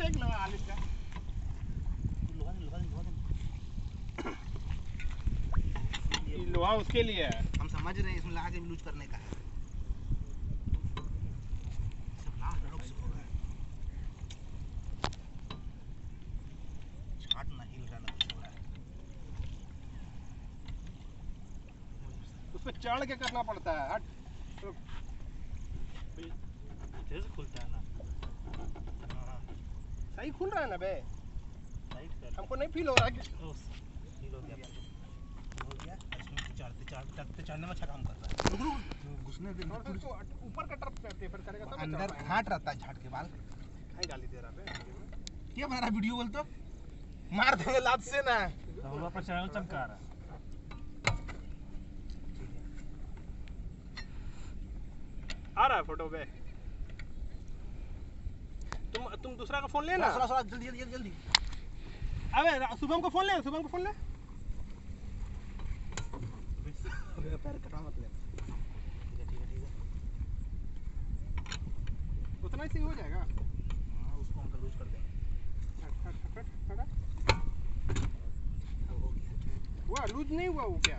एक लगा आलिस का लोहा उसके लिए है। हम समझ रहे हैं इसमें लगा के लूज करने का है। सब लाल लोग से हो रहा है। छाट ना हिल रहा है कुछ हो रहा है। उस पे चढ़ के करना पड़ता है। हट तो तेज खुलता है ना। हाँ सही खुल रहा है ना बे। टाइट कर। हमको नहीं फील हो रहा कि फील हो गया। हो गया इसमें चढ़ने में अच्छा काम कर रहा है। घुसने दे ऊपर का टर्फ प्रेफर करेगा तब अंदर घाट रहता है झाट के बाल। कहीं गाली दे रहा है क्या बना रहा वीडियो बोल तो मार देंगे लात से ना। हम पर चैनल चमका रहा है। आ रहा है फोटो पे। तुम दूसरा का फोन लेना। जल्दी जल्दी जल्दी। अबे शुभम को फोन ले, शुभम को फोन ले। पैर कटा मत ले। ठीक है उतना ही सही हो जाएगा। हाँ उसको हम लूज कर देंगे। वो लूज नहीं हुआ वो क्या